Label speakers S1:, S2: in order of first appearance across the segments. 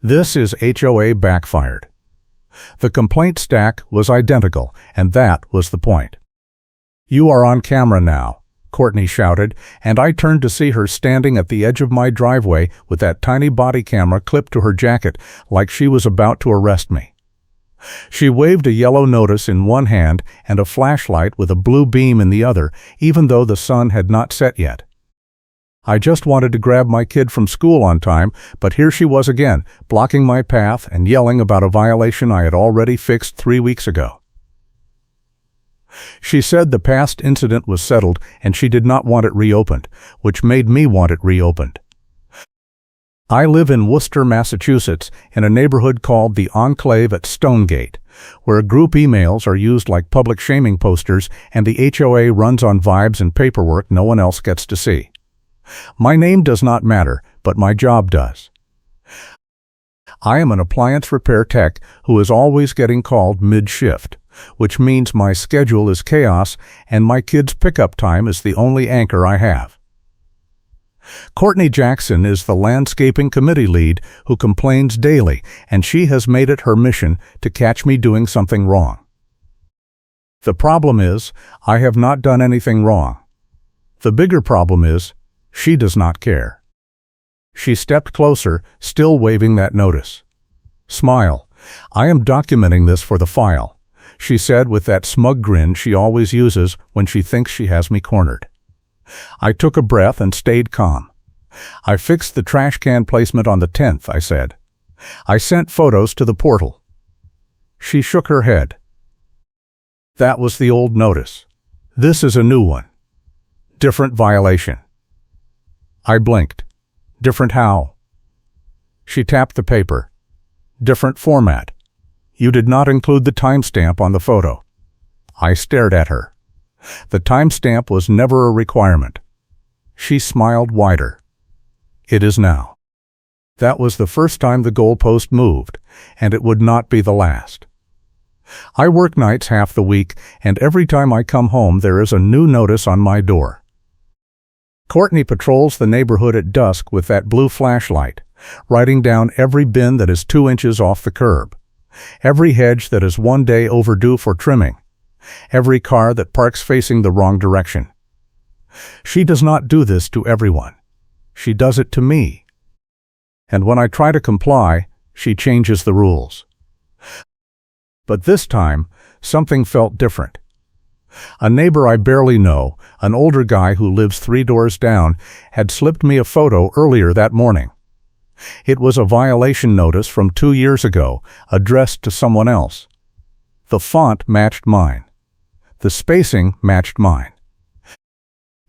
S1: This is HOA backfired. The complaint stack was identical, and that was the point. "You are on camera now," Courtney shouted, and I turned to see her standing at the edge of my driveway with that tiny body camera clipped to her jacket like she was about to arrest me. She waved a yellow notice in one hand and a flashlight with a blue beam in the other, even though the sun had not set yet. I just wanted to grab my kid from school on time, but here she was again, blocking my path and yelling about a violation I had already fixed 3 weeks ago. She said the past incident was settled and she did not want it reopened, which made me want it reopened. I live in Worcester, Massachusetts, in a neighborhood called the Enclave at Stonegate, where group emails are used like public shaming posters and the HOA runs on vibes and paperwork no one else gets to see. My name does not matter, but my job does. I am an appliance repair tech who is always getting called mid-shift, which means my schedule is chaos and my kid's pickup time is the only anchor I have. Courtney Jackson is the landscaping committee lead who complains daily, and she has made it her mission to catch me doing something wrong. The problem is, I have not done anything wrong. The bigger problem is, she does not care. She stepped closer, still waving that notice. "Smile. I am documenting this for the file," she said with that smug grin she always uses when she thinks she has me cornered. I took a breath and stayed calm. "I fixed the trash can placement on the 10th, I said. "I sent photos to the portal." She shook her head. "That was the old notice. This is a new one. Different violation." I blinked. "Different how?" She tapped the paper. "Different format. You did not include the timestamp on the photo." I stared at her. The timestamp was never a requirement. She smiled wider. "It is now." That was the first time the goalpost moved, and it would not be the last. I work nights half the week, and every time I come home there is a new notice on my door. Courtney patrols the neighborhood at dusk with that blue flashlight, writing down every bin that is 2 inches off the curb, every hedge that is 1 day overdue for trimming, every car that parks facing the wrong direction. She does not do this to everyone. She does it to me. And when I try to comply, she changes the rules. But this time, something felt different. A neighbor I barely know, an older guy who lives 3 doors down, had slipped me a photo earlier that morning. It was a violation notice from 2 years ago, addressed to someone else. The font matched mine. The spacing matched mine.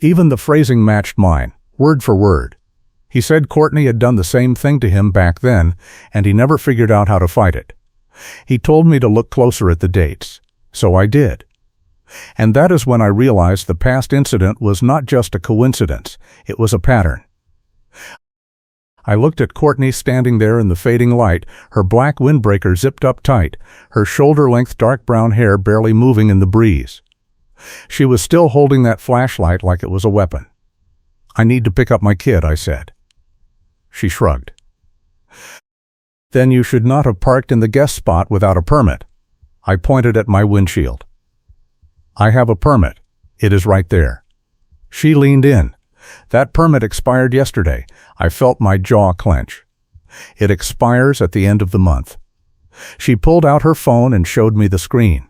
S1: Even the phrasing matched mine, word for word. He said Courtney had done the same thing to him back then, and he never figured out how to fight it. He told me to look closer at the dates, so I did. And that is when I realized the past incident was not just a coincidence, it was a pattern. I looked at Courtney standing there in the fading light, her black windbreaker zipped up tight, her shoulder-length dark brown hair barely moving in the breeze. She was still holding that flashlight like it was a weapon. "I need to pick up my kid," I said. She shrugged. "Then you should not have parked in the guest spot without a permit." I pointed at my windshield. "I have a permit. It is right there." She leaned in. "That permit expired yesterday." I felt my jaw clench. "It expires at the end of the month." She pulled out her phone and showed me the screen.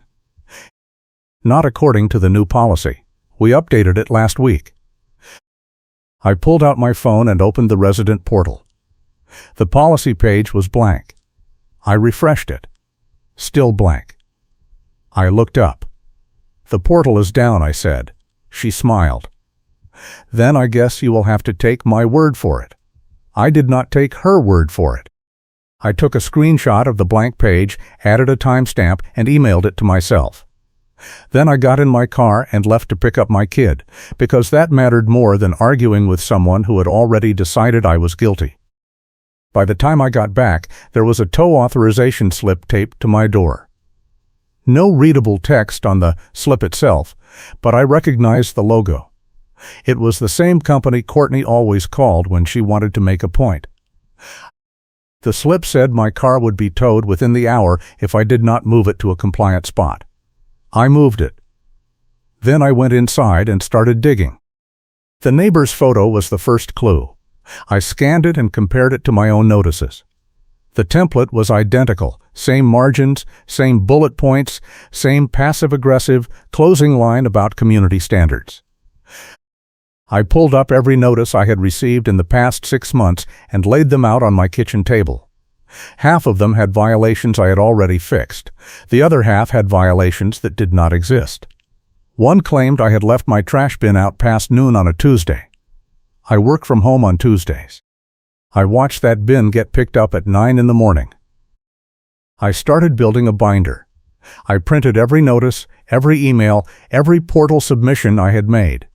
S1: "Not according to the new policy. We updated it last week." I pulled out my phone and opened the resident portal. The policy page was blank. I refreshed it. Still blank. I looked up. "The portal is down," I said. She smiled. "Then I guess you will have to take my word for it." I did not take her word for it. I took a screenshot of the blank page, added a timestamp, and emailed it to myself. Then I got in my car and left to pick up my kid, because that mattered more than arguing with someone who had already decided I was guilty. By the time I got back, there was a tow authorization slip taped to my door. No readable text on the slip itself, but I recognized the logo. It was the same company Courtney always called when she wanted to make a point. The slip said my car would be towed within the hour if I did not move it to a compliant spot. I moved it. Then I went inside and started digging. The neighbor's photo was the first clue. I scanned it and compared it to my own notices. The template was identical, same margins, same bullet points, same passive-aggressive closing line about community standards. I pulled up every notice I had received in the past 6 months and laid them out on my kitchen table. Half of them had violations I had already fixed. The other half had violations that did not exist. One claimed I had left my trash bin out past noon on a Tuesday. I work from home on Tuesdays. I watched that bin get picked up at 9 in the morning. I started building a binder. I printed every notice, every email, every portal submission I had made.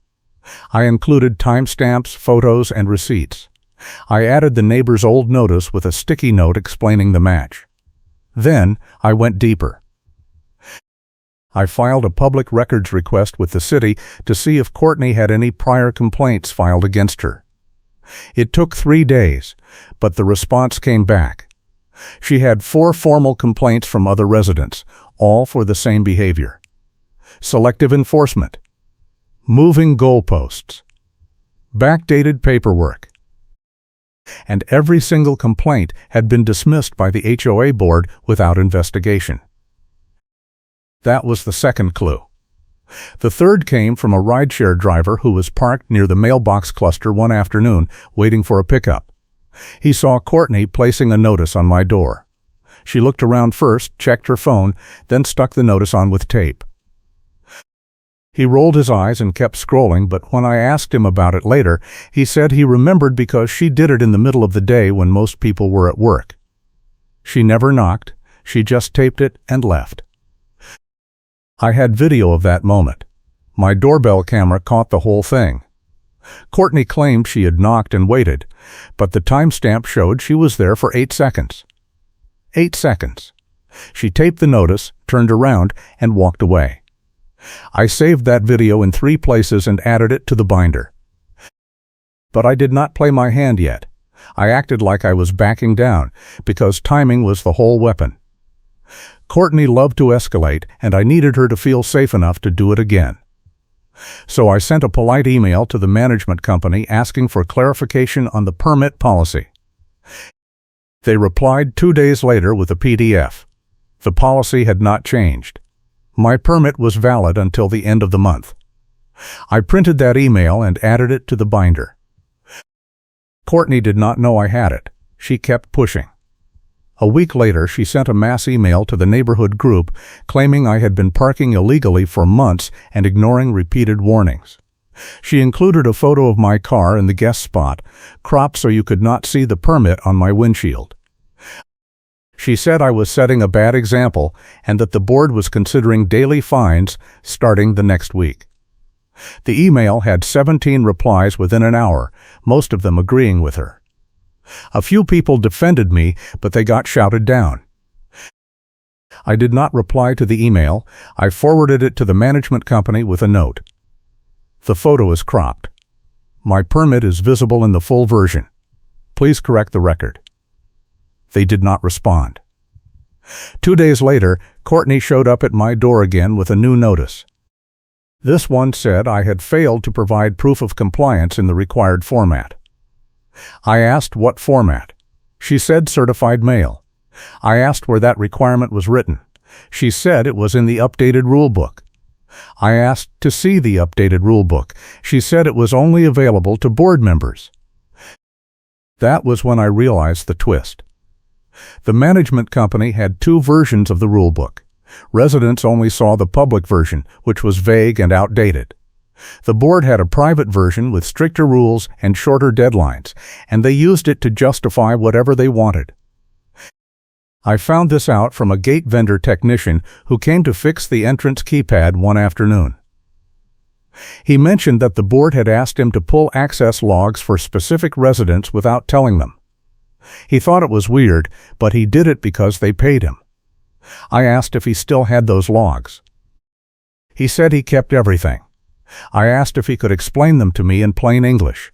S1: I included timestamps, photos, and receipts. I added the neighbor's old notice with a sticky note explaining the match. Then I went deeper. I filed a public records request with the city to see if Courtney had any prior complaints filed against her. It took 3 days, but the response came back. She had 4 formal complaints from other residents, all for the same behavior. Selective enforcement. Moving goalposts. Backdated paperwork. And every single complaint had been dismissed by the HOA board without investigation. That was the second clue. The third came from a rideshare driver who was parked near the mailbox cluster one afternoon waiting for a pickup. He saw Courtney placing a notice on my door. She looked around first, checked her phone, then stuck the notice on with tape. He rolled his eyes and kept scrolling, but when I asked him about it later, he said he remembered because she did it in the middle of the day when most people were at work. She never knocked, she just taped it and left. I had video of that moment. My doorbell camera caught the whole thing. Courtney claimed she had knocked and waited, but the timestamp showed she was there for 8 seconds. 8 seconds. She taped the notice, turned around, and walked away. I saved that video in 3 places and added it to the binder. But I did not play my hand yet. I acted like I was backing down, because timing was the whole weapon. Courtney loved to escalate, and I needed her to feel safe enough to do it again. So I sent a polite email to the management company asking for clarification on the permit policy. They replied 2 days later with a PDF. The policy had not changed. My permit was valid until the end of the month. I printed that email and added it to the binder. Courtney did not know I had it. She kept pushing. A week later, she sent a mass email to the neighborhood group claiming I had been parking illegally for months and ignoring repeated warnings. She included a photo of my car in the guest spot, cropped so you could not see the permit on my windshield. She said I was setting a bad example and that the board was considering daily fines starting the next week. The email had 17 replies within an hour, most of them agreeing with her. A few people defended me, but they got shouted down. I did not reply to the email. I forwarded it to the management company with a note. The photo is cropped. My permit is visible in the full version. Please correct the record. They did not respond. 2 days later, Courtney showed up at my door again with a new notice. This one said I had failed to provide proof of compliance in the required format. I asked what format. She said certified mail. I asked where that requirement was written. She said it was in the updated rulebook. I asked to see the updated rulebook. She said it was only available to board members. That was when I realized the twist. The management company had 2 versions of the rulebook. Residents only saw the public version, which was vague and outdated. The board had a private version with stricter rules and shorter deadlines, and they used it to justify whatever they wanted. I found this out from a gate vendor technician who came to fix the entrance keypad one afternoon. He mentioned that the board had asked him to pull access logs for specific residents without telling them. He thought it was weird, but he did it because they paid him. I asked if he still had those logs. He said he kept everything. I asked if he could explain them to me in plain English.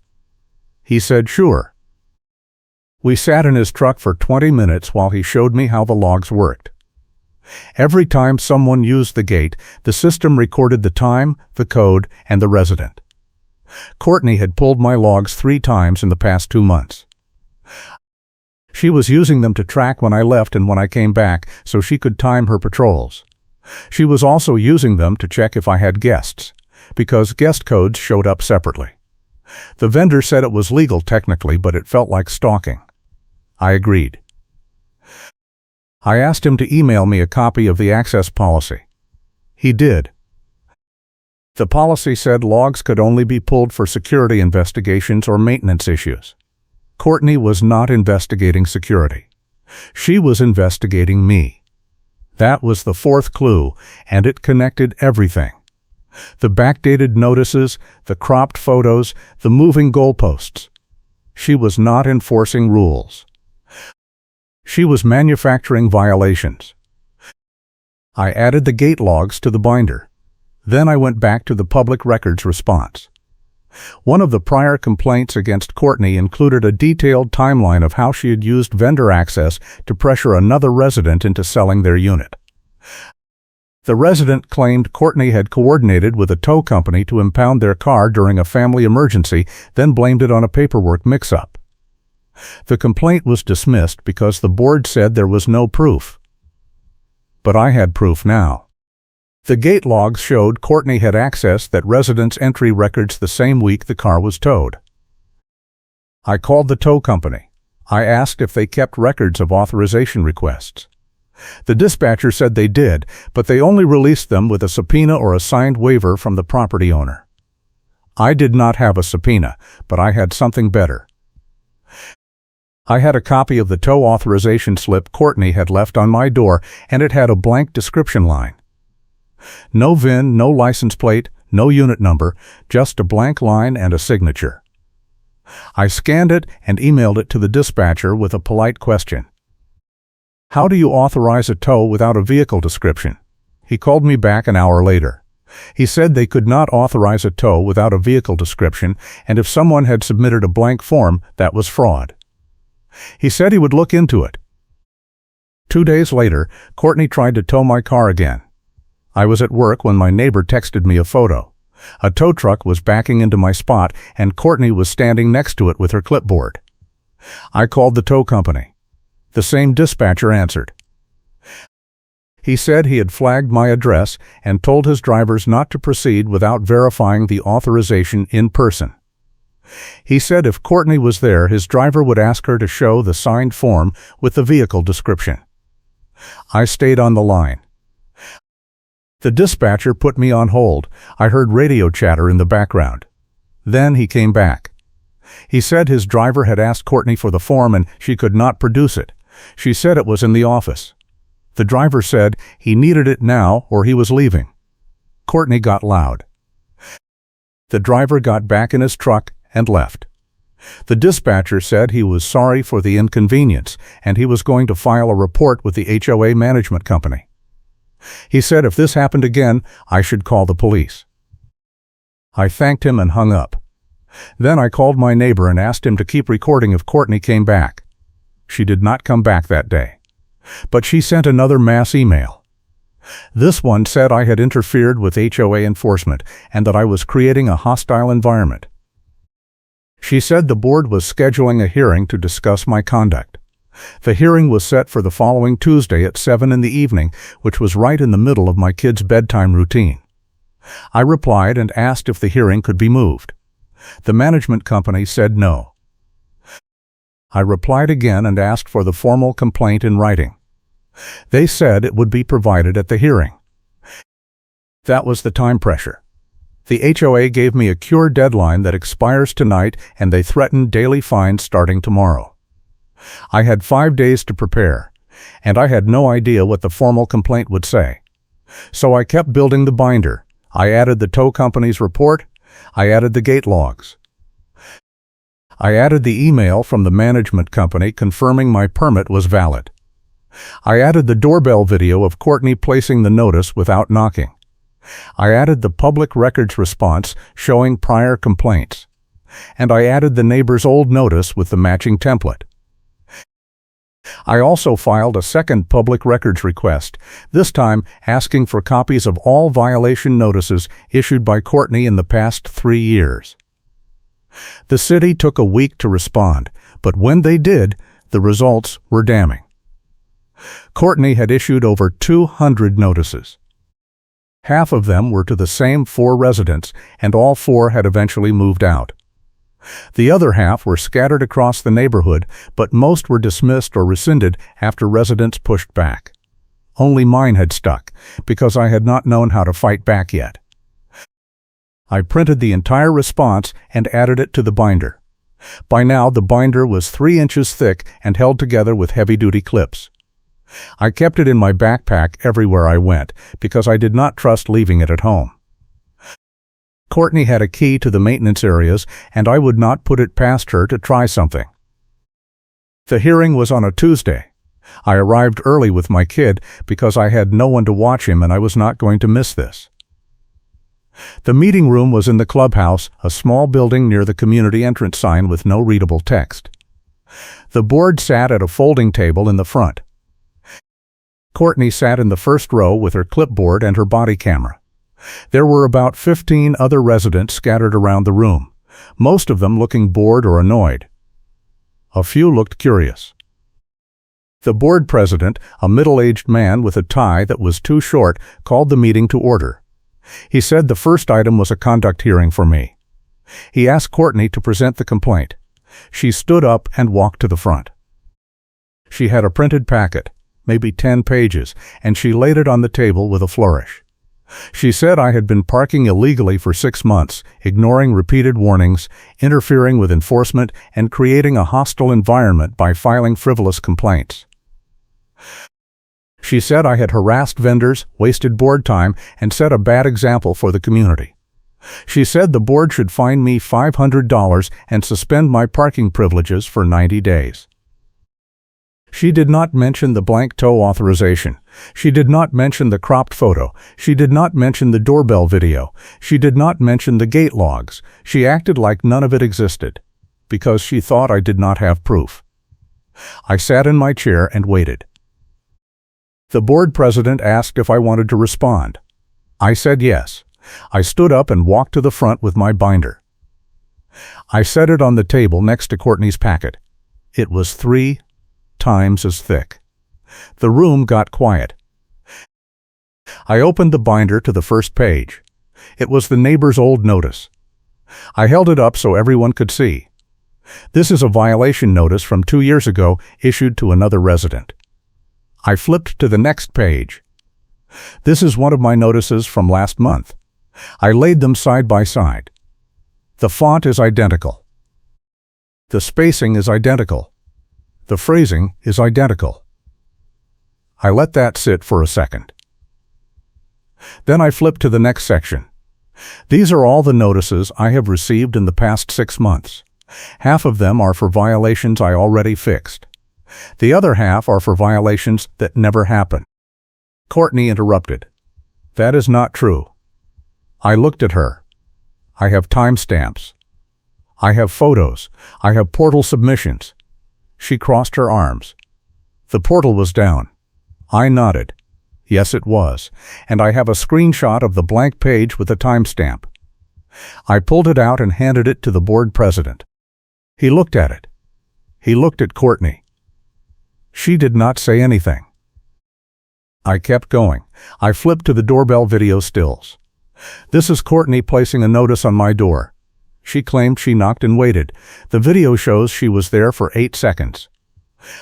S1: He said sure. We sat in his truck for 20 minutes while he showed me how the logs worked. Every time someone used the gate, the system recorded the time, the code, and the resident. Courtney had pulled my logs 3 times in the past 2 months. She was using them to track when I left and when I came back so she could time her patrols. She was also using them to check if I had guests, because guest codes showed up separately. The vendor said it was legal technically, but it felt like stalking. I agreed. I asked him to email me a copy of the access policy. He did. The policy said logs could only be pulled for security investigations or maintenance issues. Courtney was not investigating security. She was investigating me. That was the 4th clue, and it connected everything. The backdated notices, the cropped photos, the moving goalposts. She was not enforcing rules. She was manufacturing violations. I added the gate logs to the binder. Then I went back to the public records response. One of the prior complaints against Courtney included a detailed timeline of how she had used vendor access to pressure another resident into selling their unit. The resident claimed Courtney had coordinated with a tow company to impound their car during a family emergency, then blamed it on a paperwork mix-up. The complaint was dismissed because the board said there was no proof. But I had proof now. The gate logs showed Courtney had accessed that resident's entry records the same week the car was towed. I called the tow company. I asked if they kept records of authorization requests. The dispatcher said they did, but they only released them with a subpoena or a signed waiver from the property owner. I did not have a subpoena, but I had something better. I had a copy of the tow authorization slip Courtney had left on my door, and it had a blank description line. No VIN, no license plate, no unit number, just a blank line and a signature. I scanned it and emailed it to the dispatcher with a polite question. How do you authorize a tow without a vehicle description? He called me back an hour later. He said they could not authorize a tow without a vehicle description, and if someone had submitted a blank form, that was fraud. He said he would look into it. 2 days later, Courtney tried to tow my car again. I was at work when my neighbor texted me a photo. A tow truck was backing into my spot, and Courtney was standing next to it with her clipboard. I called the tow company. The same dispatcher answered. He said he had flagged my address and told his drivers not to proceed without verifying the authorization in person. He said if Courtney was there, his driver would ask her to show the signed form with the vehicle description. I stayed on the line. The dispatcher put me on hold. I heard radio chatter in the background. Then he came back. He said his driver had asked Courtney for the form and she could not produce it. She said it was in the office. The driver said he needed it now or he was leaving. Courtney got loud. The driver got back in his truck and left. The dispatcher said he was sorry for the inconvenience and he was going to file a report with the HOA management company. He said if this happened again, I should call the police. I thanked him and hung up. Then I called my neighbor and asked him to keep recording if Courtney came back. She did not come back that day. But she sent another mass email. This one said I had interfered with HOA enforcement and that I was creating a hostile environment. She said the board was scheduling a hearing to discuss my conduct. The hearing was set for the following Tuesday at 7 in the evening, which was right in the middle of my kids' bedtime routine. I replied and asked if the hearing could be moved. The management company said no. I replied again and asked for the formal complaint in writing. They said it would be provided at the hearing. That was the time pressure. The HOA gave me a cure deadline that expires tonight, and they threatened daily fines starting tomorrow. I had 5 days to prepare, and I had no idea what the formal complaint would say. So I kept building the binder. I added the tow company's report. I added the gate logs. I added the email from the management company confirming my permit was valid. I added the doorbell video of Courtney placing the notice without knocking. I added the public records response showing prior complaints. And I added the neighbor's old notice with the matching template. I also filed a second public records request, this time asking for copies of all violation notices issued by Courtney in the past 3 years. The city took a week to respond, but when they did, the results were damning. Courtney had issued over 200 notices. Half of them were to the same 4 residents, and all 4 had eventually moved out. The other half were scattered across the neighborhood, but most were dismissed or rescinded after residents pushed back. Only mine had stuck, because I had not known how to fight back yet. I printed the entire response and added it to the binder. By now, the binder was 3 inches thick and held together with heavy-duty clips. I kept it in my backpack everywhere I went, because I did not trust leaving it at home. Courtney had a key to the maintenance areas, and I would not put it past her to try something. The hearing was on a Tuesday. I arrived early with my kid because I had no one to watch him and I was not going to miss this. The meeting room was in the clubhouse, a small building near the community entrance sign with no readable text. The board sat at a folding table in the front. Courtney sat in the first row with her clipboard and her body camera. There were about 15 other residents scattered around the room, most of them looking bored or annoyed. A few looked curious. The board president, a middle-aged man with a tie that was too short, called the meeting to order. He said the first item was a conduct hearing for me. He asked Courtney to present the complaint. She stood up and walked to the front. She had a printed packet, maybe 10 pages, and she laid it on the table with a flourish. She said I had been parking illegally for 6 months, ignoring repeated warnings, interfering with enforcement, and creating a hostile environment by filing frivolous complaints. She said I had harassed vendors, wasted board time, and set a bad example for the community. She said the board should fine me $500 and suspend my parking privileges for 90 days. She did not mention the blank tow authorization. She did not mention the cropped photo. She did not mention the doorbell video. She did not mention the gate logs. She acted like none of it existed, because she thought I did not have proof. I sat in my chair and waited. The board president asked if I wanted to respond. I said yes. I stood up and walked to the front with my binder. I set it on the table next to Courtney's packet. It was 3 times as thick. The room got quiet. I opened the binder to the first page. It was the neighbor's old notice. I held it up so everyone could see. This is a violation notice from 2 years ago issued to another resident. I flipped to the next page. This is one of my notices from last month. I laid them side by side. The font is identical. The spacing is identical. The phrasing is identical. I let that sit for a second. Then I flipped to the next section. These are all the notices I have received in the past 6 months. Half of them are for violations I already fixed. The other half are for violations that never happened. Courtney interrupted. That is not true. I looked at her. I have timestamps. I have photos. I have portal submissions. She crossed her arms. The portal was down. I nodded. Yes, it was, and I have a screenshot of the blank page with a timestamp. I pulled it out and handed it to the board president. He looked at it. He looked at Courtney. She did not say anything. I kept going. I flipped to the doorbell video stills. This is Courtney placing a notice on my door. She claimed she knocked and waited. The video shows she was there for 8 seconds.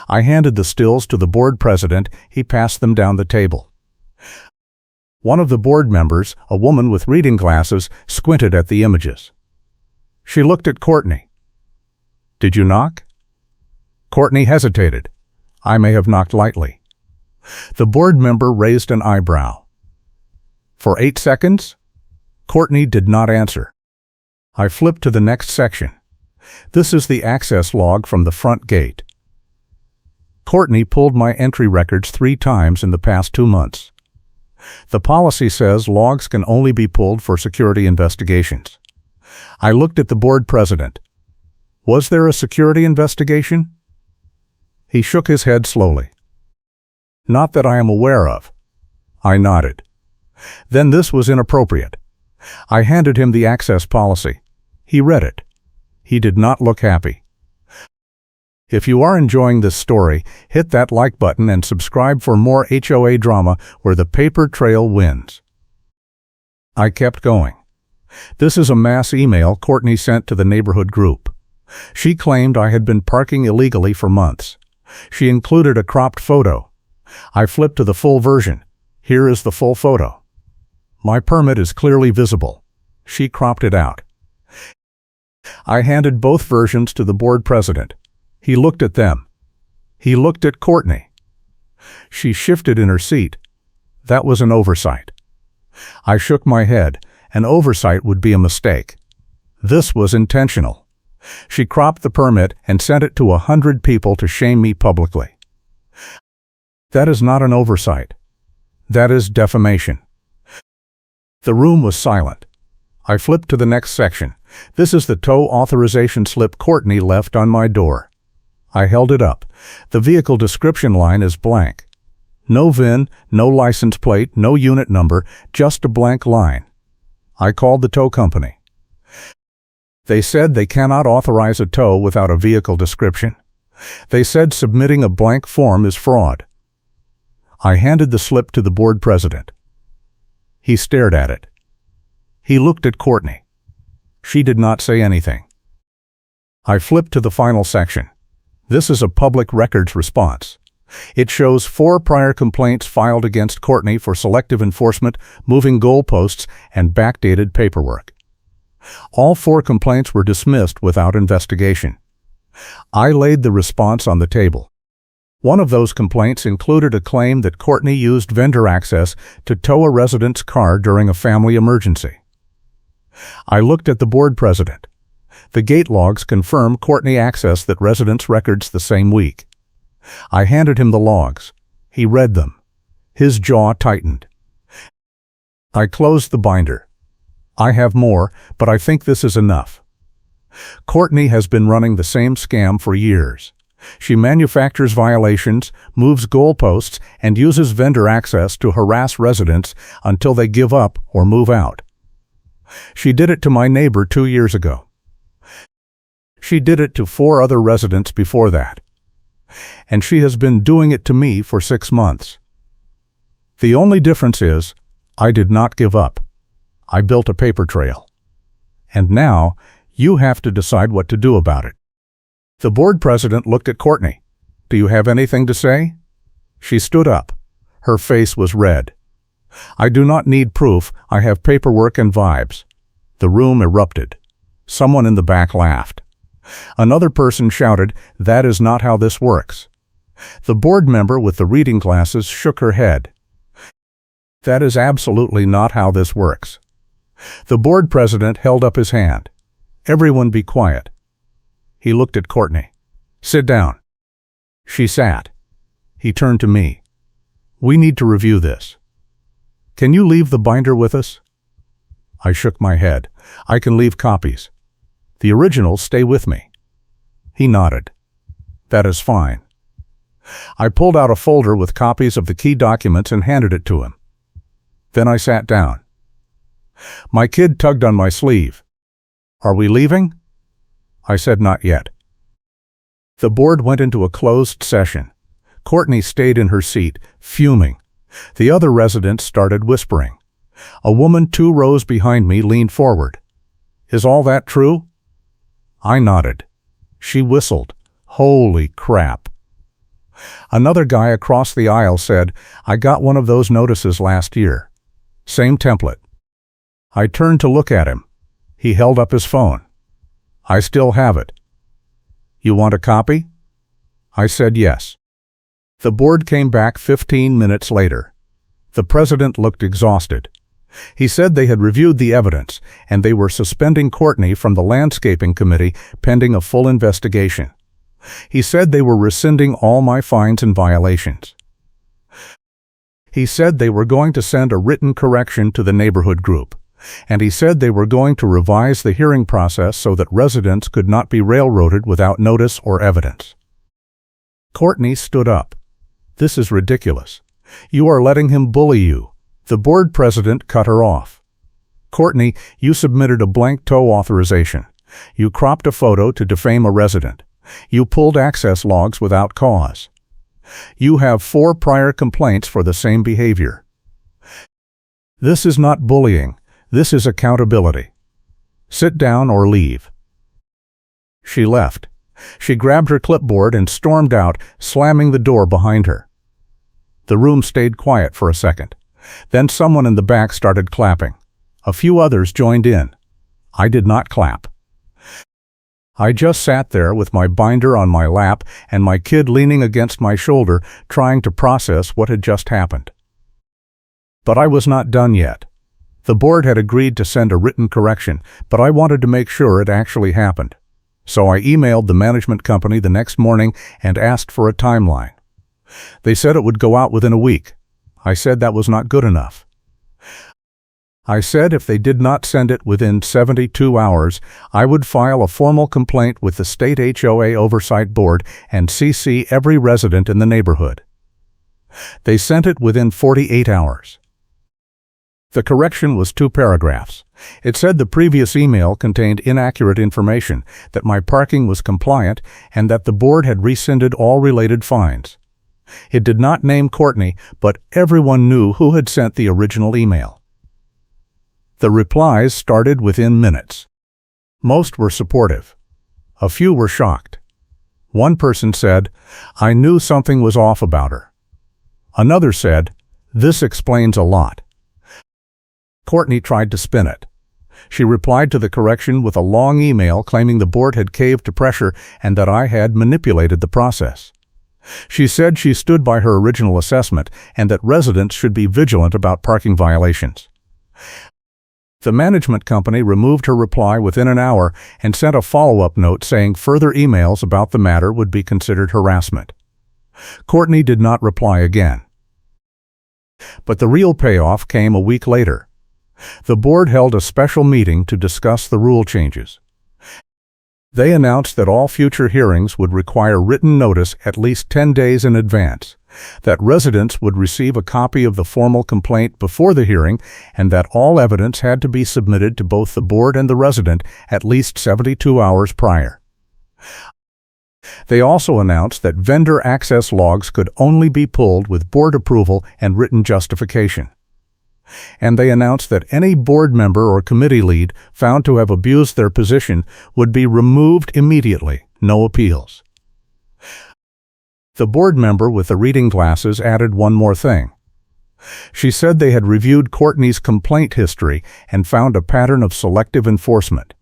S1: I handed the stills to the board president. He passed them down the table. One of the board members, a woman with reading glasses, squinted at the images. She looked at Courtney. Did you knock? Courtney hesitated. I may have knocked lightly. The board member raised an eyebrow. For 8 seconds? Courtney did not answer. I flipped to the next section. This is the access log from the front gate. Courtney pulled my entry records 3 times in the past 2 months. The policy says logs can only be pulled for security investigations. I looked at the board president. Was there a security investigation? He shook his head slowly. Not that I am aware of. I nodded. Then this was inappropriate. I handed him the access policy. He read it. He did not look happy. If you are enjoying this story, hit that like button and subscribe for more HOA drama where the paper trail wins. I kept going. This is a mass email Courtney sent to the neighborhood group. She claimed I had been parking illegally for months. She included a cropped photo. I flipped to the full version. Here is the full photo. My permit is clearly visible. She cropped it out. I handed both versions to the board president. He looked at them. He looked at Courtney. She shifted in her seat. That was an oversight. I shook my head. An oversight would be a mistake. This was intentional. She cropped the permit and sent it to 100 people to shame me publicly. That is not an oversight. That is defamation. The room was silent. I flipped to the next section. This is the tow authorization slip Courtney left on my door. I held it up. The vehicle description line is blank. No VIN, no license plate, no unit number, just a blank line. I called the tow company. They said they cannot authorize a tow without a vehicle description. They said submitting a blank form is fraud. I handed the slip to the board president. He stared at it. He looked at Courtney. She did not say anything. I flipped to the final section. This is a public records response. It shows 4 prior complaints filed against Courtney for selective enforcement, moving goalposts, and backdated paperwork. All 4 complaints were dismissed without investigation. I laid the response on the table. One of those complaints included a claim that Courtney used vendor access to tow a resident's car during a family emergency. I looked at the board president. The gate logs confirm Courtney accessed that resident's records the same week. I handed him the logs. He read them. His jaw tightened. I closed the binder. I have more, but I think this is enough. Courtney has been running the same scam for years. She manufactures violations, moves goalposts, and uses vendor access to harass residents until they give up or move out. She did it to my neighbor 2 years ago. She did it to 4 other residents before that. And she has been doing it to me for 6 months. The only difference is, I did not give up. I built a paper trail. And now, you have to decide what to do about it. The board president looked at Courtney. Do you have anything to say? She stood up. Her face was red. I do not need proof. I have paperwork and vibes. The room erupted. Someone in the back laughed. Another person shouted, "That is not how this works." The board member with the reading glasses shook her head. That is absolutely not how this works. The board president held up his hand. Everyone be quiet. He looked at Courtney. Sit down. She sat. He turned to me. We need to review this. Can you leave the binder with us? I shook my head. I can leave copies. The originals stay with me. He nodded. That is fine. I pulled out a folder with copies of the key documents and handed it to him. Then I sat down. My kid tugged on my sleeve. Are we leaving? I said not yet. The board went into a closed session. Courtney stayed in her seat, fuming. The other residents started whispering. A woman 2 rows behind me leaned forward. Is all that true? I nodded. She whistled. Holy crap. Another guy across the aisle said, I got one of those notices last year. Same template. I turned to look at him. He held up his phone. I still have it. You want a copy? I said yes. The board came back 15 minutes later. The president looked exhausted. He said they had reviewed the evidence, and they were suspending Courtney from the landscaping committee pending a full investigation. He said they were rescinding all my fines and violations. He said they were going to send a written correction to the neighborhood group, and he said they were going to revise the hearing process so that residents could not be railroaded without notice or evidence. Courtney stood up. "This is ridiculous. You are letting him bully you." The board president cut her off. "Courtney, you submitted a blank tow authorization. You cropped a photo to defame a resident. You pulled access logs without cause. You have 4 prior complaints for the same behavior. This is not bullying. This is accountability. Sit down or leave." She left. She grabbed her clipboard and stormed out, slamming the door behind her. The room stayed quiet for a second. Then someone in the back started clapping. A few others joined in. I did not clap. I just sat there with my binder on my lap and my kid leaning against my shoulder, trying to process what had just happened. But I was not done yet. The board had agreed to send a written correction, but I wanted to make sure it actually happened. So I emailed the management company the next morning and asked for a timeline. They said it would go out within a week. I said that was not good enough. I said if they did not send it within 72 hours, I would file a formal complaint with the state HOA Oversight Board and CC every resident in the neighborhood. They sent it within 48 hours. The correction was 2 paragraphs. It said the previous email contained inaccurate information, that my parking was compliant, and that the board had rescinded all related fines. It did not name Courtney, but everyone knew who had sent the original email. The replies started within minutes. Most were supportive. A few were shocked. One person said, "I knew something was off about her." Another said, "This explains a lot." Courtney tried to spin it. She replied to the correction with a long email claiming the board had caved to pressure and that I had manipulated the process. She said she stood by her original assessment and that residents should be vigilant about parking violations. The management company removed her reply within an hour and sent a follow-up note saying further emails about the matter would be considered harassment. Courtney did not reply again. But the real payoff came a week later. The board held a special meeting to discuss the rule changes. They announced that all future hearings would require written notice at least 10 days in advance, that residents would receive a copy of the formal complaint before the hearing, and that all evidence had to be submitted to both the board and the resident at least 72 hours prior. They also announced that vendor access logs could only be pulled with board approval and written justification. And they announced that any board member or committee lead found to have abused their position would be removed immediately, no appeals. The board member with the reading glasses added one more thing. She said they had reviewed Courtney's complaint history and found a pattern of selective enforcement.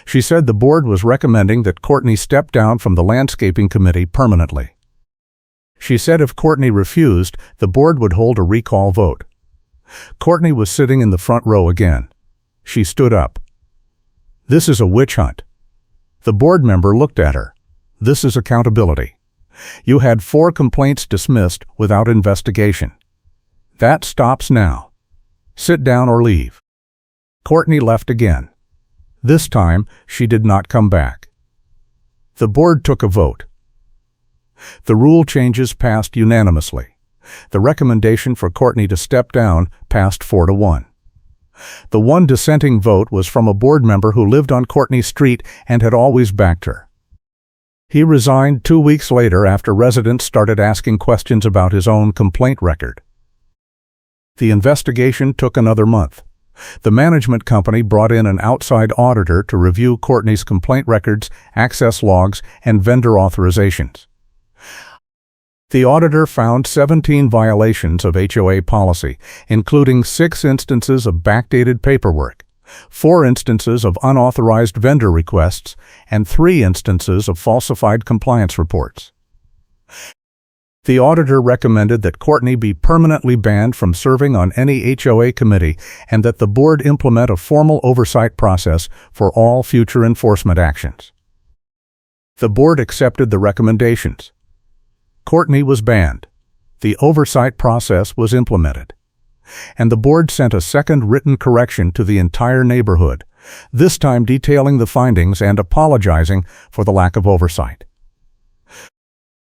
S1: She said the board was recommending that Courtney step down from the landscaping committee permanently. She said if Courtney refused, the board would hold a recall vote. Courtney was sitting in the front row again. She stood up. "This is a witch hunt." The board member looked at her. "This is accountability. You had 4 complaints dismissed without investigation. That stops now. Sit down or leave." Courtney left again. This time, she did not come back. The board took a vote. The rule changes passed unanimously. The recommendation for Courtney to step down passed 4-1. The one dissenting vote was from a board member who lived on Courtney Street and had always backed her. He resigned 2 weeks later after residents started asking questions about his own complaint record. The investigation took another month. The management company brought in an outside auditor to review Courtney's complaint records, access logs, and vendor authorizations. The auditor found 17 violations of HOA policy, including 6 instances of backdated paperwork, 4 instances of unauthorized vendor requests, and 3 instances of falsified compliance reports. The auditor recommended that Courtney be permanently banned from serving on any HOA committee and that the board implement a formal oversight process for all future enforcement actions. The board accepted the recommendations. Courtney was banned. The oversight process was implemented. And the board sent a second written correction to the entire neighborhood, this time detailing the findings and apologizing for the lack of oversight.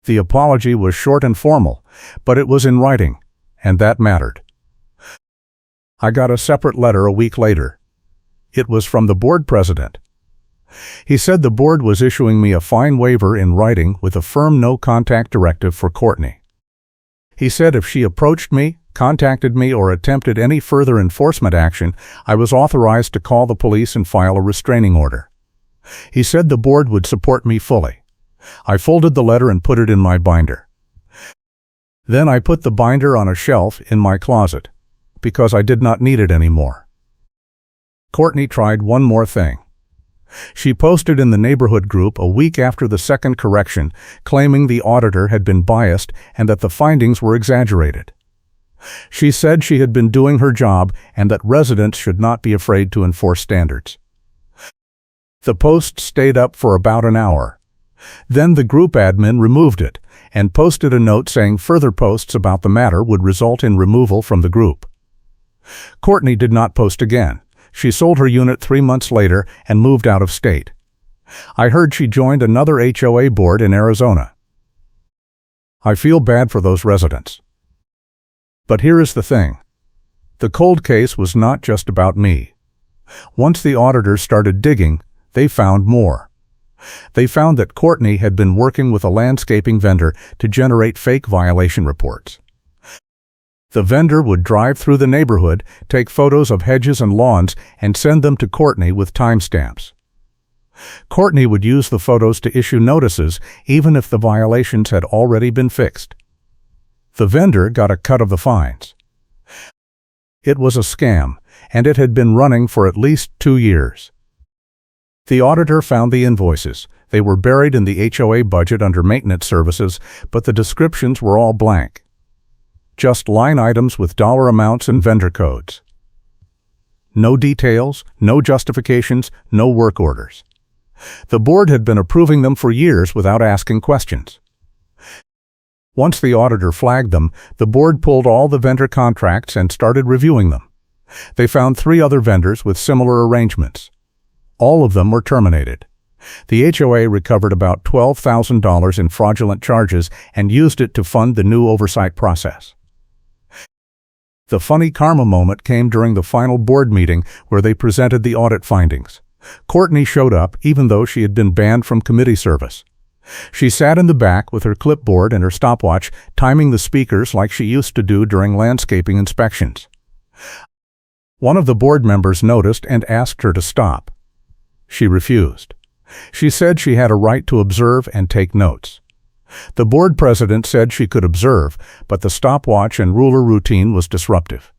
S1: The apology was short and formal, but it was in writing, and that mattered. I got a separate letter a week later. It was from the board president. He said the board was issuing me a fine waiver in writing with a firm no-contact directive for Courtney. He said if she approached me, contacted me, or attempted any further enforcement action, I was authorized to call the police and file a restraining order. He said the board would support me fully. I folded the letter and put it in my binder. Then I put the binder on a shelf in my closet, because I did not need it anymore. Courtney tried one more thing. She posted in the neighborhood group a week after the second correction, claiming the auditor had been biased and that the findings were exaggerated. She said she had been doing her job and that residents should not be afraid to enforce standards. The post stayed up for about an hour. Then the group admin removed it and posted a note saying further posts about the matter would result in removal from the group. Courtney did not post again. She sold her unit 3 months later and moved out of state. I heard she joined another HOA board in Arizona. I feel bad for those residents. But here is the thing. The cold case was not just about me. Once the auditors started digging, they found more. They found that Courtney had been working with a landscaping vendor to generate fake violation reports. The vendor would drive through the neighborhood, take photos of hedges and lawns, and send them to Courtney with timestamps. Courtney would use the photos to issue notices, even if the violations had already been fixed. The vendor got a cut of the fines. It was a scam, and it had been running for at least 2 years. The auditor found the invoices. They were buried in the HOA budget under maintenance services, but the descriptions were all blank. Just line items with dollar amounts and vendor codes. No details, no justifications, no work orders. The board had been approving them for years without asking questions. Once the auditor flagged them, the board pulled all the vendor contracts and started reviewing them. They found 3 other vendors with similar arrangements. All of them were terminated. The HOA recovered about $12,000 in fraudulent charges and used it to fund the new oversight process. The funny karma moment came during the final board meeting where they presented the audit findings. Courtney showed up even though she had been banned from committee service. She sat in the back with her clipboard and her stopwatch, timing the speakers like she used to do during landscaping inspections. One of the board members noticed and asked her to stop. She refused. She said she had a right to observe and take notes. The board president said she could observe, but the stopwatch and ruler routine was disruptive.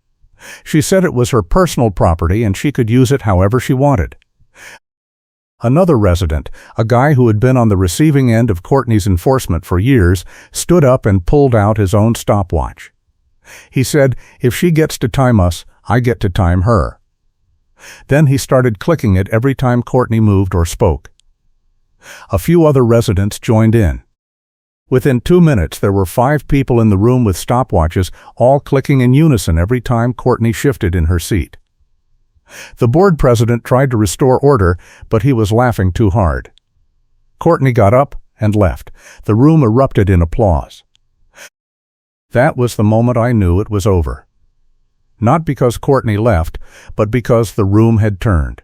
S1: She said it was her personal property and she could use it however she wanted. Another resident, a guy who had been on the receiving end of Courtney's enforcement for years, stood up and pulled out his own stopwatch. He said, "If she gets to time us, I get to time her." Then he started clicking it every time Courtney moved or spoke. A few other residents joined in. Within 2 minutes, there were 5 people in the room with stopwatches, all clicking in unison every time Courtney shifted in her seat. The board president tried to restore order, but he was laughing too hard. Courtney got up and left. The room erupted in applause. That was the moment I knew it was over. Not because Courtney left, but because the room had turned.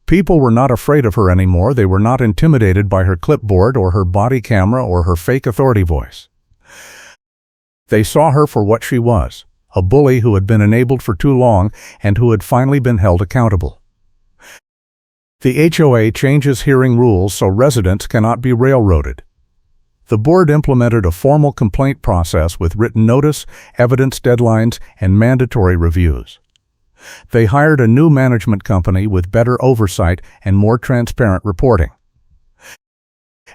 S1: People were not afraid of her anymore. They were not intimidated by her clipboard or her body camera or her fake authority voice. They saw her for what she was, a bully who had been enabled for too long and who had finally been held accountable. The HOA changes hearing rules so residents cannot be railroaded. The board implemented a formal complaint process with written notice, evidence deadlines, and mandatory reviews. They hired a new management company with better oversight and more transparent reporting.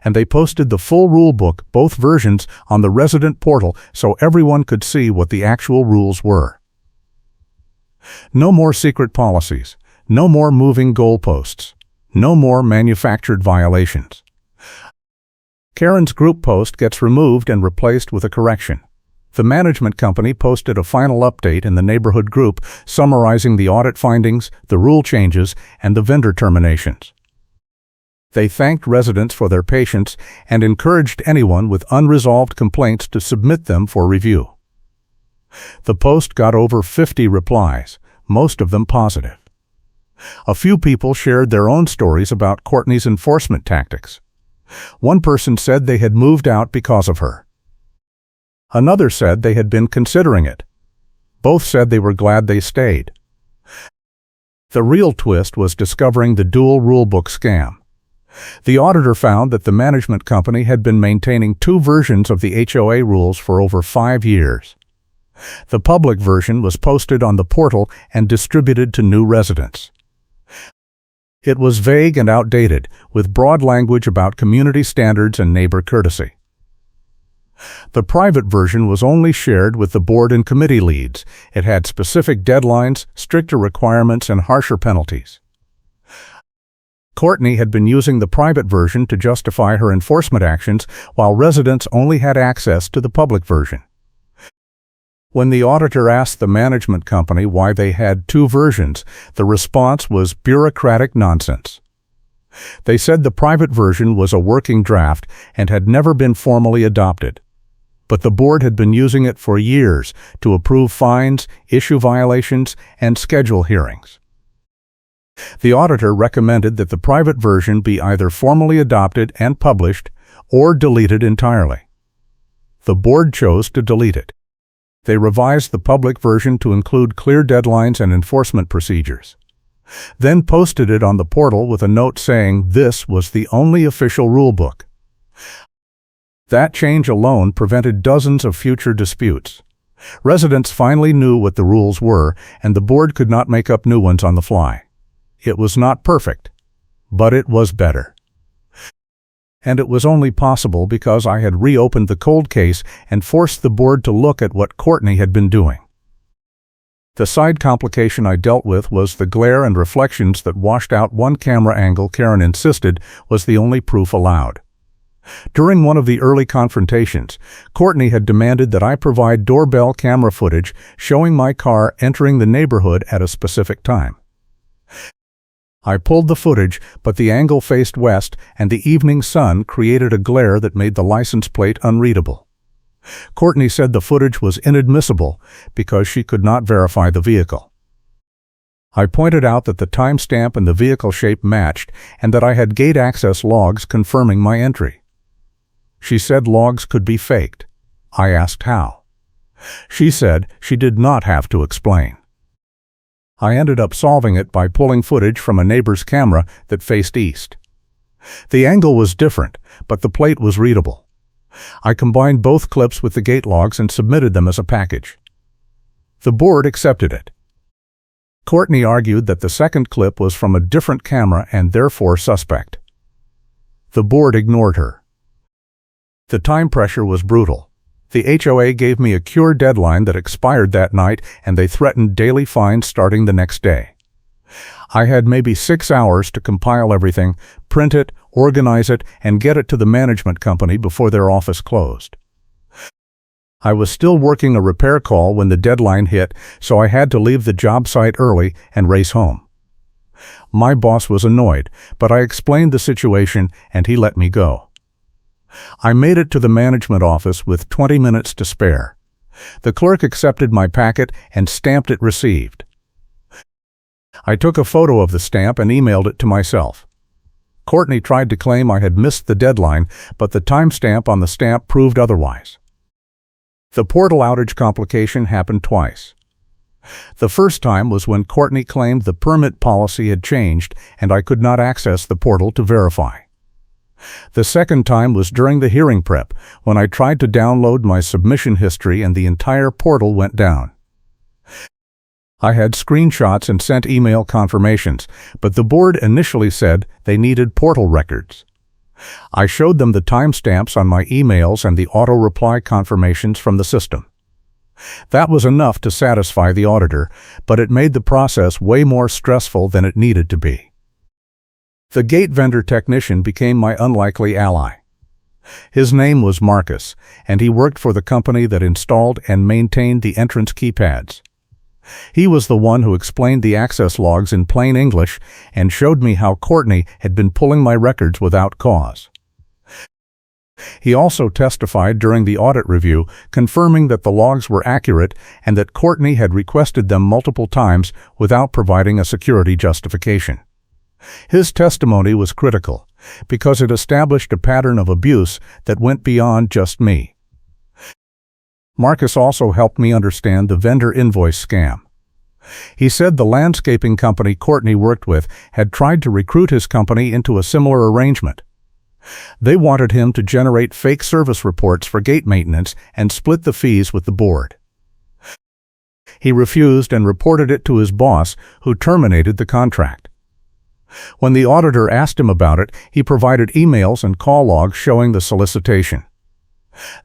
S1: And they posted the full rule book, both versions, on the resident portal so everyone could see what the actual rules were. No more secret policies, no more moving goalposts, no more manufactured violations. Karen's group post gets removed and replaced with a correction. The management company posted a final update in the neighborhood group summarizing the audit findings, the rule changes, and the vendor terminations. They thanked residents for their patience and encouraged anyone with unresolved complaints to submit them for review. The post got over 50 replies, most of them positive. A few people shared their own stories about Courtney's enforcement tactics. One person said they had moved out because of her. Another said they had been considering it. Both said they were glad they stayed. The real twist was discovering the dual rulebook scam. The auditor found that the management company had been maintaining two versions of the HOA rules for over 5 years. The public version was posted on the portal and distributed to new residents. It was vague and outdated, with broad language about community standards and neighbor courtesy. The private version was only shared with the board and committee leads. It had specific deadlines, stricter requirements, and harsher penalties. Courtney had been using the private version to justify her enforcement actions, while residents only had access to the public version. When the auditor asked the management company why they had two versions, the response was bureaucratic nonsense. They said the private version was a working draft and had never been formally adopted, but the board had been using it for years to approve fines, issue violations, and schedule hearings. The auditor recommended that the private version be either formally adopted and published or deleted entirely. The board chose to delete it. They revised the public version to include clear deadlines and enforcement procedures, then posted it on the portal with a note saying this was the only official rulebook. That change alone prevented dozens of future disputes. Residents finally knew what the rules were, and the board could not make up new ones on the fly. It was not perfect, but it was better. And it was only possible because I had reopened the cold case and forced the board to look at what Courtney had been doing. The side complication I dealt with was the glare and reflections that washed out one camera angle Karen insisted was the only proof allowed. During one of the early confrontations, Courtney had demanded that I provide doorbell camera footage showing my car entering the neighborhood at a specific time. I pulled the footage, but the angle faced west, and the evening sun created a glare that made the license plate unreadable. Courtney said the footage was inadmissible because she could not verify the vehicle. I pointed out that the timestamp and the vehicle shape matched, and that I had gate access logs confirming my entry. She said logs could be faked. I asked how. She said she did not have to explain. I ended up solving it by pulling footage from a neighbor's camera that faced east. The angle was different, but the plate was readable. I combined both clips with the gate logs and submitted them as a package. The board accepted it. Courtney argued that the second clip was from a different camera and therefore suspect. The board ignored her. The time pressure was brutal. The HOA gave me a cure deadline that expired that night, and they threatened daily fines starting the next day. I had maybe 6 hours to compile everything, print it, organize it, and get it to the management company before their office closed. I was still working a repair call when the deadline hit, so I had to leave the job site early and race home. My boss was annoyed, but I explained the situation and he let me go. I made it to the management office with 20 minutes to spare. The clerk accepted my packet and stamped it received. I took a photo of the stamp and emailed it to myself. Courtney tried to claim I had missed the deadline, but the timestamp on the stamp proved otherwise. The portal outage complication happened twice. The first time was when Courtney claimed the permit policy had changed and I could not access the portal to verify. The second time was during the hearing prep, when I tried to download my submission history and the entire portal went down. I had screenshots and sent email confirmations, but the board initially said they needed portal records. I showed them the timestamps on my emails and the auto-reply confirmations from the system. That was enough to satisfy the auditor, but it made the process way more stressful than it needed to be. The gate vendor technician became my unlikely ally. His name was Marcus, and he worked for the company that installed and maintained the entrance keypads. He was the one who explained the access logs in plain English and showed me how Courtney had been pulling my records without cause. He also testified during the audit review, confirming that the logs were accurate and that Courtney had requested them multiple times without providing a security justification. His testimony was critical because it established a pattern of abuse that went beyond just me. Marcus also helped me understand the vendor invoice scam. He said the landscaping company Courtney worked with had tried to recruit his company into a similar arrangement. They wanted him to generate fake service reports for gate maintenance and split the fees with the board. He refused and reported it to his boss, who terminated the contract. When the auditor asked him about it, he provided emails and call logs showing the solicitation.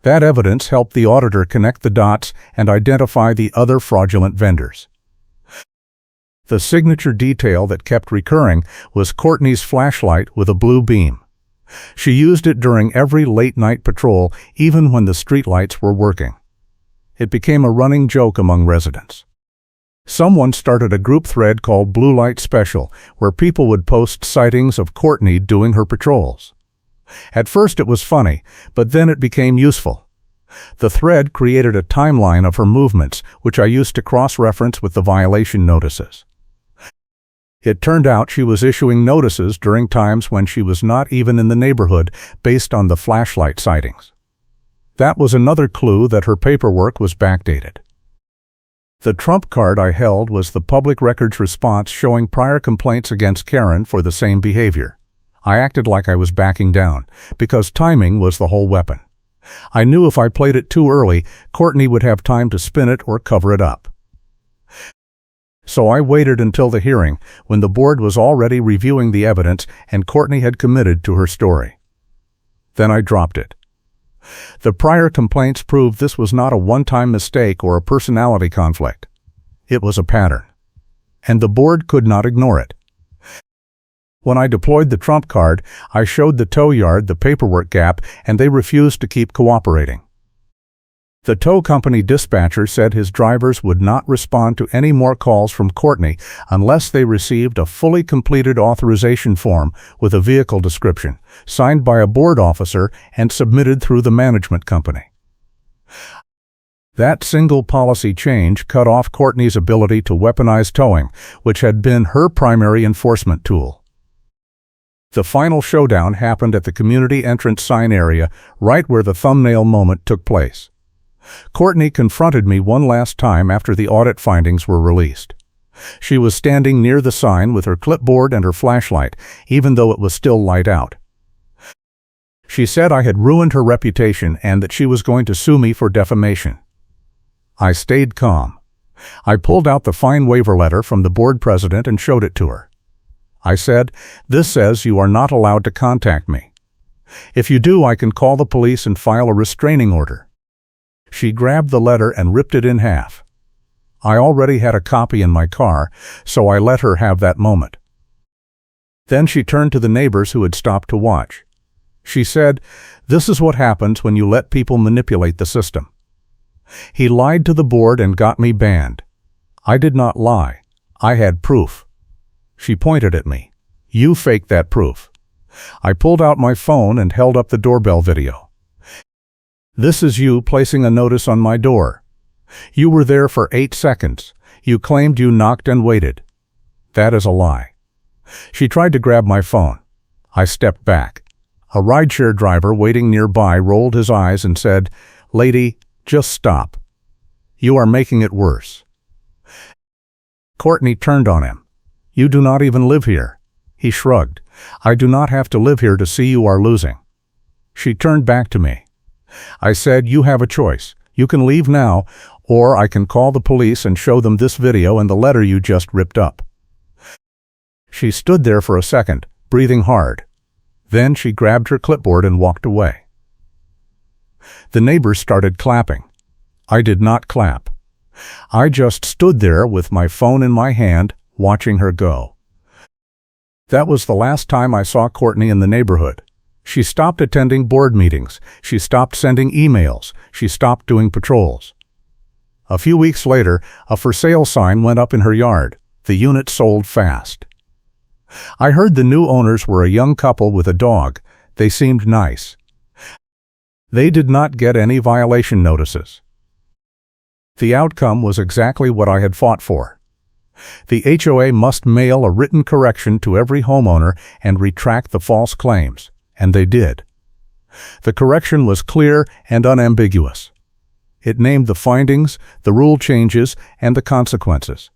S1: That evidence helped the auditor connect the dots and identify the other fraudulent vendors. The signature detail that kept recurring was Courtney's flashlight with a blue beam. She used it during every late-night patrol, even when the streetlights were working. It became a running joke among residents. Someone started a group thread called Blue Light Special, where people would post sightings of Courtney doing her patrols. At first it was funny, but then it became useful. The thread created a timeline of her movements, which I used to cross-reference with the violation notices. It turned out she was issuing notices during times when she was not even in the neighborhood based on the flashlight sightings. That was another clue that her paperwork was backdated. The trump card I held was the public records response showing prior complaints against Karen for the same behavior. I acted like I was backing down, because timing was the whole weapon. I knew if I played it too early, Courtney would have time to spin it or cover it up. So I waited until the hearing, when the board was already reviewing the evidence and Courtney had committed to her story. Then I dropped it. The prior complaints proved this was not a one-time mistake or a personality conflict. It was a pattern. And the board could not ignore it. When I deployed the trump card, I showed the tow yard the paperwork gap, and they refused to keep cooperating. The tow company dispatcher said his drivers would not respond to any more calls from Courtney unless they received a fully completed authorization form with a vehicle description, signed by a board officer and submitted through the management company. That single policy change cut off Courtney's ability to weaponize towing, which had been her primary enforcement tool. The final showdown happened at the community entrance sign area, right where the thumbnail moment took place. Courtney confronted me one last time after the audit findings were released. She was standing near the sign with her clipboard and her flashlight, even though it was still light out. She said I had ruined her reputation and that she was going to sue me for defamation. I stayed calm. I pulled out the fine waiver letter from the board president and showed it to her. I said, "This says you are not allowed to contact me. If you do, I can call the police and file a restraining order." She grabbed the letter and ripped it in half. I already had a copy in my car, so I let her have that moment. Then she turned to the neighbors who had stopped to watch. She said, "This is what happens when you let people manipulate the system." He lied to the board and got me banned. I did not lie. I had proof. She pointed at me. "You faked that proof." I pulled out my phone and held up the doorbell video. "This is you placing a notice on my door. You were there for 8 seconds. You claimed you knocked and waited. That is a lie." She tried to grab my phone. I stepped back. A rideshare driver waiting nearby rolled his eyes and said, "Lady, just stop. You are making it worse." Courtney turned on him. "You do not even live here." He shrugged. "I do not have to live here to see you are losing." She turned back to me. I said, "You have a choice. You can leave now, or I can call the police and show them this video and the letter you just ripped up." She stood there for a second, breathing hard. Then she grabbed her clipboard and walked away. The neighbors started clapping. I did not clap. I just stood there with my phone in my hand, watching her go. That was the last time I saw Courtney in the neighborhood. She stopped attending board meetings. She stopped sending emails. She stopped doing patrols. A few weeks later, a for sale sign went up in her yard. The unit sold fast. I heard the new owners were a young couple with a dog. They seemed nice. They did not get any violation notices. The outcome was exactly what I had fought for. The HOA must mail a written correction to every homeowner and retract the false claims, and they did. The correction was clear and unambiguous. It named the findings, the rule changes, and the consequences.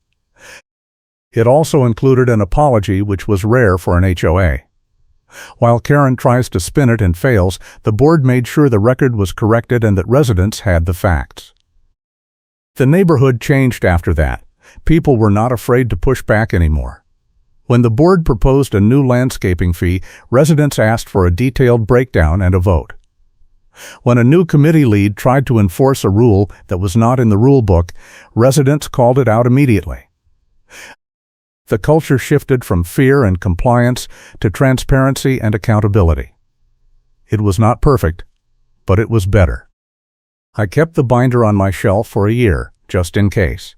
S1: It also included an apology, which was rare for an HOA. While Karen tries to spin it and fails, the board made sure the record was corrected and that residents had the facts. The neighborhood changed after that. People were not afraid to push back anymore. When the board proposed a new landscaping fee, residents asked for a detailed breakdown and a vote. When a new committee lead tried to enforce a rule that was not in the rule book, residents called it out immediately. The culture shifted from fear and compliance to transparency and accountability. It was not perfect, but it was better. I kept the binder on my shelf for a year, just in case.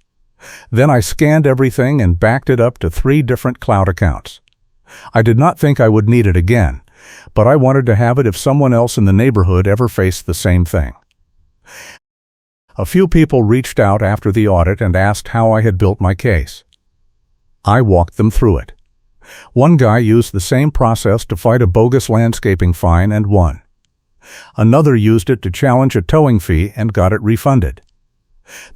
S1: Then I scanned everything and backed it up to 3 different cloud accounts. I did not think I would need it again, but I wanted to have it if someone else in the neighborhood ever faced the same thing. A few people reached out after the audit and asked how I had built my case. I walked them through it. One guy used the same process to fight a bogus landscaping fine and won. Another used it to challenge a towing fee and got it refunded.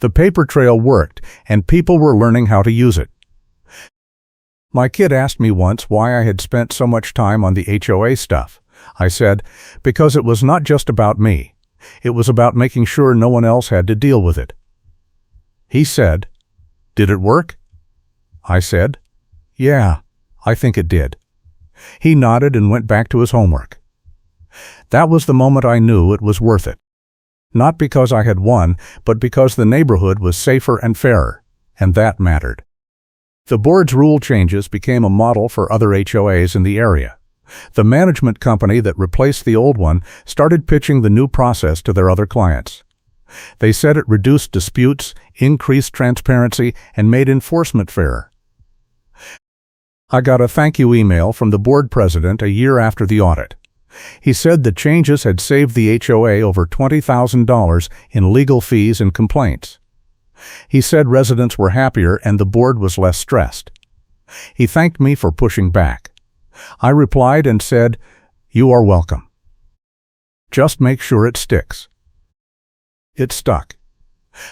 S1: The paper trail worked, and people were learning how to use it. My kid asked me once why I had spent so much time on the HOA stuff. I said, because it was not just about me. It was about making sure no one else had to deal with it. He said, "Did it work?" I said, "Yeah, I think it did." He nodded and went back to his homework. That was the moment I knew it was worth it. Not because I had won, but because the neighborhood was safer and fairer, and that mattered. The board's rule changes became a model for other HOAs in the area. The management company that replaced the old one started pitching the new process to their other clients. They said it reduced disputes, increased transparency, and made enforcement fairer. I got a thank you email from the board president a year after the audit. He said the changes had saved the HOA over $20,000 in legal fees and complaints. He said residents were happier and the board was less stressed. He thanked me for pushing back. I replied and said, "You are welcome. Just make sure it sticks." It stuck.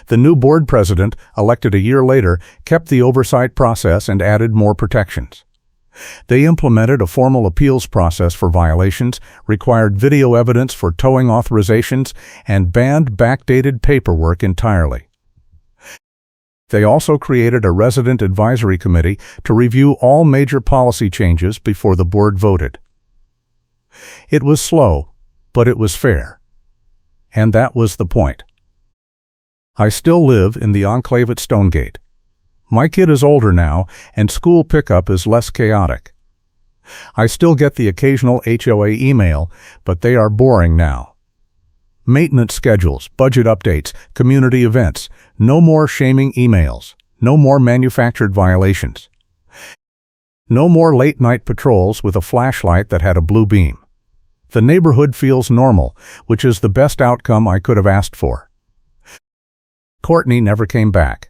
S1: The new board president, elected a year later, kept the oversight process and added more protections. They implemented a formal appeals process for violations, required video evidence for towing authorizations, and banned backdated paperwork entirely. They also created a resident advisory committee to review all major policy changes before the board voted. It was slow, but it was fair. And that was the point. I still live in the Enclave at Stonegate. My kid is older now, and school pickup is less chaotic. I still get the occasional HOA email, but they are boring now. Maintenance schedules, budget updates, community events, no more shaming emails, no more manufactured violations. No more late-night patrols with a flashlight that had a blue beam. The neighborhood feels normal, which is the best outcome I could have asked for. Courtney never came back.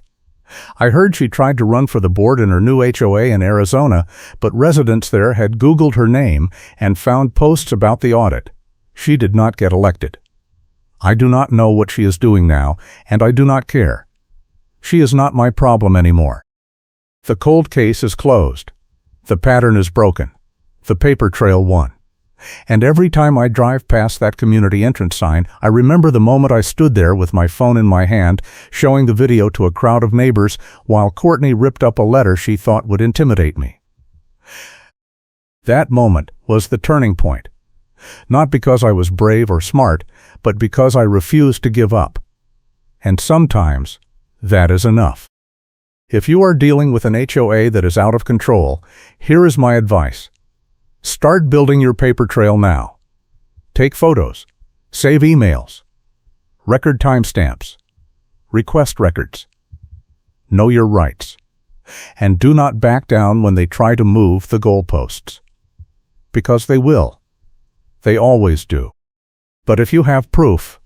S1: I heard she tried to run for the board in her new HOA in Arizona, but residents there had Googled her name and found posts about the audit. She did not get elected. I do not know what she is doing now, and I do not care. She is not my problem anymore. The cold case is closed. The pattern is broken. The paper trail won. And every time I drive past that community entrance sign, I remember the moment I stood there with my phone in my hand, showing the video to a crowd of neighbors while Courtney ripped up a letter she thought would intimidate me. That moment was the turning point. Not because I was brave or smart, but because I refused to give up. And sometimes, that is enough. If you are dealing with an HOA that is out of control, here is my advice. Start building your paper trail now. Take photos. Save emails. Record timestamps. request records. Know your rights. And do not back down when they try to move the goalposts. Because they will. They always do. But if you have proof,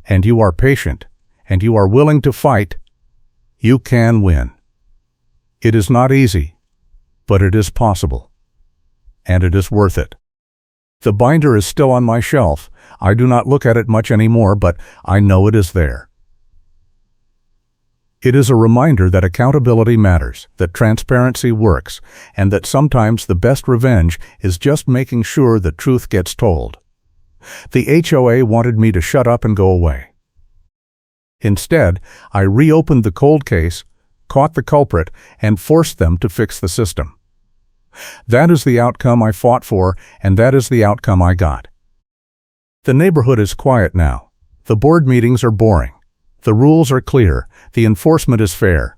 S1: and you are patient, and you are willing to fight, you can win. It is not easy, but it is possible. And it is worth it. The binder is still on my shelf. I do not look at it much anymore, but I know it is there. It is a reminder that accountability matters, that transparency works, and that sometimes the best revenge is just making sure the truth gets told. The HOA wanted me to shut up and go away. Instead, I reopened the cold case, caught the culprit, and forced them to fix the system. That is the outcome I fought for, and that is the outcome I got. The neighborhood is quiet now. The board meetings are boring. The rules are clear. The enforcement is fair.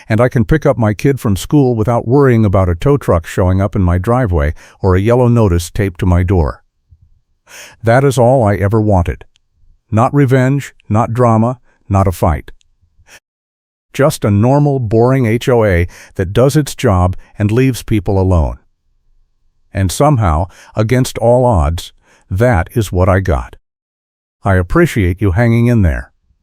S1: And I can pick up my kid from school without worrying about a tow truck showing up in my driveway or a yellow notice taped to my door. That is all I ever wanted. Not revenge, not drama, not a fight. Just a normal, boring HOA that does its job and leaves people alone. And somehow, against all odds, that is what I got. I appreciate you hanging in there.